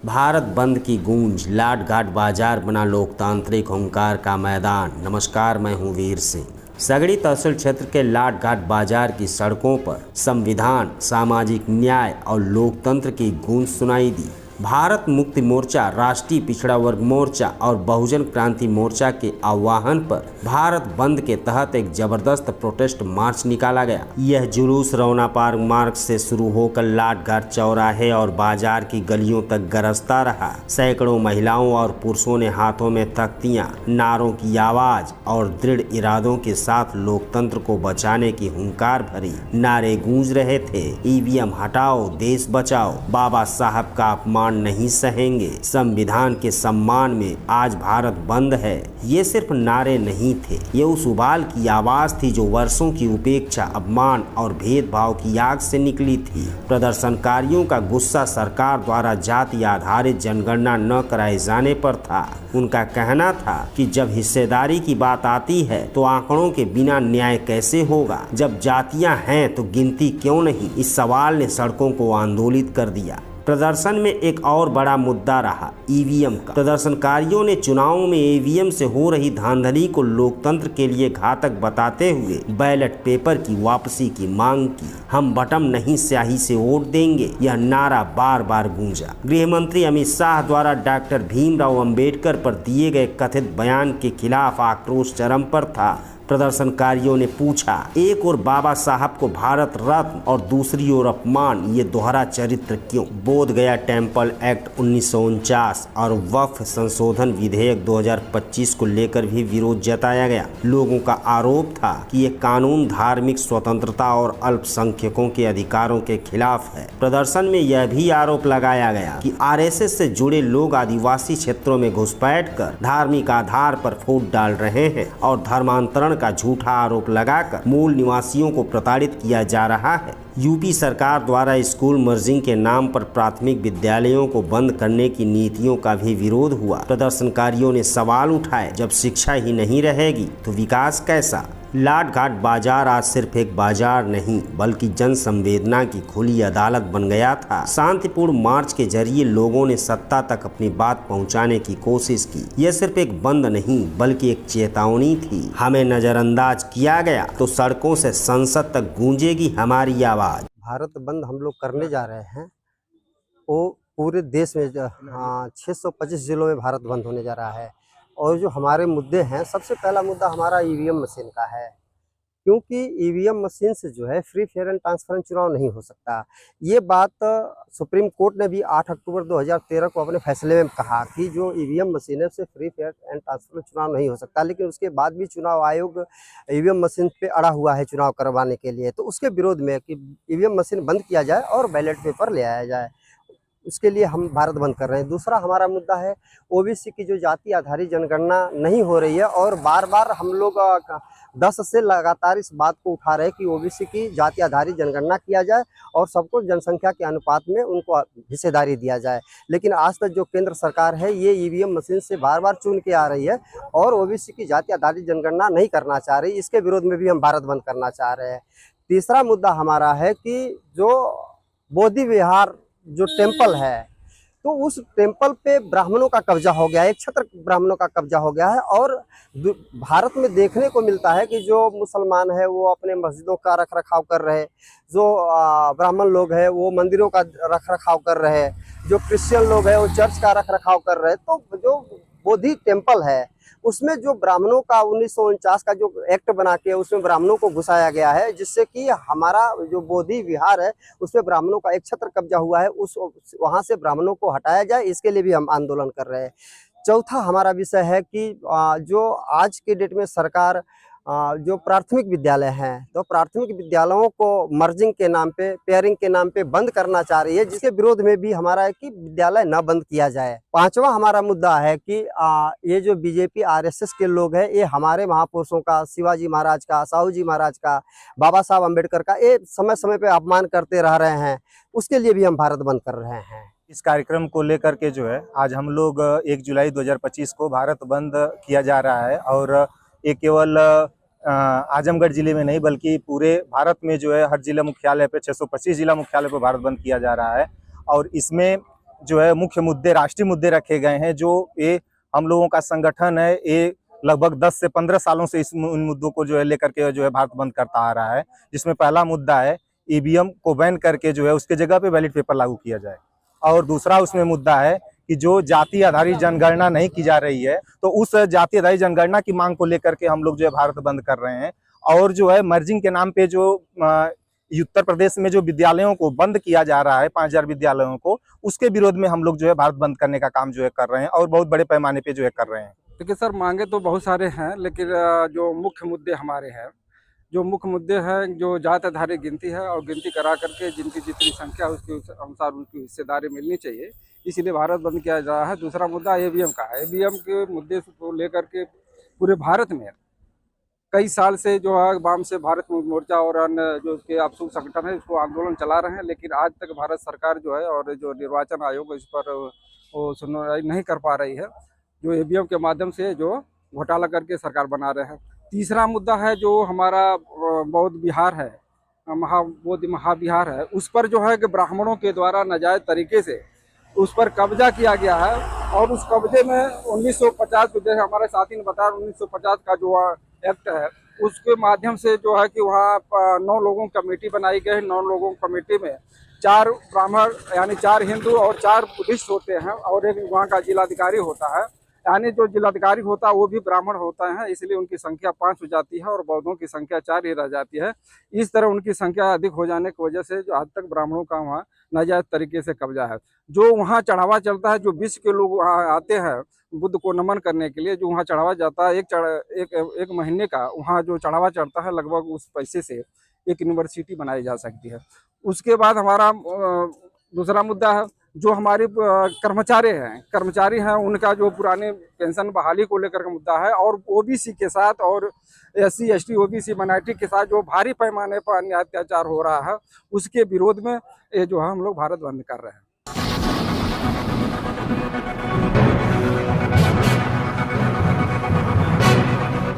भारत बंद की गूंज, लाट घाट बाजार बना लोकतांत्रिक हुंकार का मैदान। नमस्कार, मैं हूं वीर सिंह। सगड़ी तहसील क्षेत्र के लाट घाट बाजार की सड़कों पर संविधान, सामाजिक न्याय और लोकतंत्र की गूंज सुनाई दी। भारत मुक्ति मोर्चा, राष्ट्रीय पिछड़ा वर्ग मोर्चा और बहुजन क्रांति मोर्चा के आह्वान पर भारत बंद के तहत एक जबरदस्त प्रोटेस्ट मार्च निकाला गया। यह जुलूस रौना पार्क मार्ग से शुरू होकर लाट घाट चौराहे और बाजार की गलियों तक गरजता रहा। सैकड़ों महिलाओं और पुरुषों ने हाथों में तख्तियां, नारों की आवाज और दृढ़ इरादों के साथ लोकतंत्र को बचाने की हुंकार भरी नारे गूंज रहे थे। ईवीएम हटाओ, देश बचाओ, बाबा साहब का अपमान नहीं सहेंगे, संविधान के सम्मान में आज भारत बंद है। ये सिर्फ नारे नहीं थे, ये उस उबाल की आवाज थी जो वर्षों की उपेक्षा, अपमान और भेदभाव की आग से निकली थी। प्रदर्शनकारियों का गुस्सा सरकार द्वारा जाति आधारित जनगणना न कराए जाने पर था। उनका कहना था कि जब हिस्सेदारी की बात आती है तो आंकड़ों के बिना न्याय कैसे होगा, जब जातियां हैं तो गिनती क्यों नहीं। इस सवाल ने सड़कों को आंदोलित कर दिया। प्रदर्शन में एक और बड़ा मुद्दा रहा ईवीएम का। प्रदर्शनकारियों ने चुनावों में ईवीएम से हो रही धांधली को लोकतंत्र के लिए घातक बताते हुए बैलेट पेपर की वापसी की मांग की। हम बटन नहीं स्याही से वोट देंगे, यह नारा बार बार गूंजा। गृह मंत्री अमित शाह द्वारा डॉक्टर भीमराव अंबेडकर पर दिए गए कथित बयान के खिलाफ आक्रोश चरम पर था। प्रदर्शनकारियों ने पूछा, एक और बाबा साहब को भारत रत्न और दूसरी ओर अपमान, ये दोहरा चरित्र क्यों? बोध गया टेम्पल एक्ट 1949 और वक्फ संशोधन विधेयक 2025 को लेकर भी विरोध जताया गया। लोगों का आरोप था कि ये कानून धार्मिक स्वतंत्रता और अल्पसंख्यकों के अधिकारों के खिलाफ है। प्रदर्शन में यह भी आरोप लगाया गया कि आरएसएस से जुड़े लोग आदिवासी क्षेत्रों में घुसपैठ कर धार्मिक आधार पर फूट डाल रहे हैं और धर्मांतरण का झूठा आरोप लगाकर मूल निवासियों को प्रताड़ित किया जा रहा है। यूपी सरकार द्वारा स्कूल मर्जिंग के नाम पर प्राथमिक विद्यालयों को बंद करने की नीतियों का भी विरोध हुआ। प्रदर्शनकारियों ने सवाल उठाए, जब शिक्षा ही नहीं रहेगी तो विकास कैसा? लाट घाट बाजार आज सिर्फ एक बाजार नहीं बल्कि जन संवेदना की खुली अदालत बन गया था। शांतिपूर्ण मार्च के जरिए लोगों ने सत्ता तक अपनी बात पहुंचाने की कोशिश की। यह सिर्फ एक बंद नहीं बल्कि एक चेतावनी थी। हमें नजरअंदाज किया गया तो सड़कों से संसद तक गूंजेगी हमारी आवाज। भारत बंद हम लोग करने जा रहे हैं, वो पूरे देश में 625 जिलों में भारत बंद होने जा रहा है। और जो हमारे मुद्दे हैं, सबसे पहला मुद्दा हमारा ईवीएम मशीन का है, क्योंकि ईवीएम मशीन से जो है फ्री फेयर एंड ट्रांसपेरेंट चुनाव नहीं हो सकता। ये बात सुप्रीम कोर्ट ने भी 8 अक्टूबर 2013 को अपने फैसले में कहा कि जो ईवीएम मशीन है उससे फ्री फेयर एंड ट्रांसपेरेंट चुनाव नहीं हो सकता। लेकिन उसके बाद भी चुनाव आयोग ईवीएम मशीन पे अड़ा हुआ है चुनाव करवाने के लिए। तो उसके विरोध में कि ईवीएम मशीन बंद किया जाए और बैलेट पेपर ले आया जाए, उसके लिए हम भारत बंद कर रहे हैं। दूसरा हमारा मुद्दा है ओबीसी की जो जाति आधारित जनगणना नहीं हो रही है, और बार बार हम लोग 10 से लगातार इस बात को उठा रहे हैं कि ओबीसी की जाति आधारित जनगणना किया जाए और सबको जनसंख्या के अनुपात में उनको हिस्सेदारी दिया जाए। लेकिन आज तक जो केंद्र सरकार है ये ईवीएम मशीन से बार बार चुन के आ रही है और ओबीसी की जाति आधारित जनगणना नहीं करना चाह रही। इसके विरोध में भी हम भारत बंद करना चाह रहे हैं। तीसरा मुद्दा हमारा है कि जो बोधि विहार जो टेम्पल है, तो उस टेम्पल पे ब्राह्मणों का कब्जा हो गया है, एक छत्र ब्राह्मणों का कब्जा हो गया है। और भारत में देखने को मिलता है कि जो मुसलमान है वो अपने मस्जिदों का रख रखाव कर रहे, जो ब्राह्मण लोग हैं वो मंदिरों का रख रखाव कर रहे, जो क्रिश्चियन लोग हैं वो चर्च का रख रखाव कर रहे। तो जो बोधि टेम्पल है उसमें जो ब्राह्मणों का 1949 का जो एक्ट बना के उसमें ब्राह्मणों को घुसाया गया है, जिससे कि हमारा जो बोधि विहार है उसमें ब्राह्मणों का एक छत्र कब्जा हुआ है, वहाँ से ब्राह्मणों को हटाया जाए। इसके लिए भी हम आंदोलन कर रहे हैं। चौथा हमारा विषय है कि जो आज के डेट में सरकार जो प्राथमिक विद्यालय हैं, तो प्राथमिक विद्यालयों को मर्जिंग के नाम पे, पेयरिंग के नाम पे बंद करना चाह रही है, जिसके विरोध में भी हमारा है कि विद्यालय न बंद किया जाए। पांचवा हमारा मुद्दा है कि ये जो बीजेपी आरएसएस के लोग हैं ये हमारे महापुरुषों का, शिवाजी महाराज का, साहू जी महाराज का, बाबा साहब अम्बेडकर का ये समय समय पे अपमान करते रह रहे हैं। उसके लिए भी हम भारत बंद कर रहे हैं। इस कार्यक्रम को लेकर के जो है आज हम लोग 1 जुलाई 2025 को भारत बंद किया जा रहा है। और ये केवल आजमगढ़ जिले में नहीं बल्कि पूरे भारत में जो है हर जिला मुख्यालय पे 625 जिला मुख्यालय पे भारत बंद किया जा रहा है। और इसमें जो है मुख्य मुद्दे, राष्ट्रीय मुद्दे रखे गए हैं। जो ये हम लोगों का संगठन है, ये लगभग 10 से 15 सालों से इन मुद्दों को जो है लेकर के जो है भारत बंद करता आ रहा है। जिसमें पहला मुद्दा है ईवीएम को बैन करके जो है उसके जगह पे बैलेट पेपर लागू किया जाए। और दूसरा उसमें मुद्दा है कि जो जाति आधारित जनगणना नहीं की जा रही है, तो उस जाति आधारित जनगणना की मांग को लेकर के हम लोग जो है भारत बंद कर रहे हैं। और जो है मर्जिंग के नाम पे जो उत्तर प्रदेश में जो विद्यालयों को बंद किया जा रहा है, 5000 विद्यालयों को, उसके विरोध में हम लोग जो है भारत बंद करने का काम जो है कर रहे हैं और बहुत बड़े पैमाने पे जो है कर रहे हैं। देखिए सर, मांगे तो बहुत सारे हैं, लेकिन जो मुख्य मुद्दे हमारे हैं, जो मुख्य मुद्दे हैं, जो जाति आधारित गिनती है और गिनती करा करके जिनकी जितनी संख्या है उसके अनुसार उनकी हिस्सेदारी मिलनी चाहिए, इसलिए भारत बंद किया जा रहा है। दूसरा मुद्दा ईवीएम का है। ईवीएम के मुद्दे को लेकर के पूरे भारत में कई साल से जो है वाम से भारत मोर्चा और अन्य जो उसके आपसू संगठन है इसको आंदोलन चला रहे हैं, लेकिन आज तक भारत सरकार जो है और जो निर्वाचन आयोग इस पर वो सुनवाई नहीं कर पा रही है, जो ईवीएम के माध्यम से जो घोटाला करके सरकार बना रहे हैं। तीसरा मुद्दा है जो हमारा बौद्ध बिहार है, बौद्ध महाबिहार है, उस पर जो है कि ब्राह्मणों के द्वारा नाजायज तरीके से उस पर कब्जा किया गया है। और उस कब्जे में 1950 जैसे हमारे साथी ने बताया, 1950 का जो एक्ट है उसके माध्यम से जो है कि वहाँ 9 लोगों की कमेटी बनाई गई। 9 लोगों की कमेटी में 4 ब्राह्मण यानी 4 हिंदू और 4 बुद्धिस्ट होते हैं और एक वहाँ का जिलाधिकारी होता है। यानी जो जिलाधिकारी होता है वो भी ब्राह्मण होता है, इसलिए उनकी संख्या 5 हो जाती है और बौद्धों की संख्या 4 ही रह जाती है। इस तरह उनकी संख्या अधिक हो जाने की वजह से जो आज तक ब्राह्मणों का वहाँ नाजायज तरीके से कब्जा है। जो वहाँ चढ़ावा चलता है, जो विश्व के लोग वहाँ आते हैं बुद्ध को नमन करने के लिए, जो वहाँ चढ़ावा जाता है एक महीने का, वहाँ जो चढ़ावा चढ़ता है लगभग उस पैसे से एक यूनिवर्सिटी बनाई जा सकती है। उसके बाद हमारा दूसरा मुद्दा है जो हमारे कर्मचारी हैं उनका जो पुराने पेंशन बहाली को लेकर का मुद्दा है, और ओबीसी के साथ और SC ST OBC माइनॉरिटी के साथ जो भारी पैमाने पर अन्याय अत्याचार हो रहा है उसके विरोध में ये जो है हम लोग भारत बंद कर रहे हैं।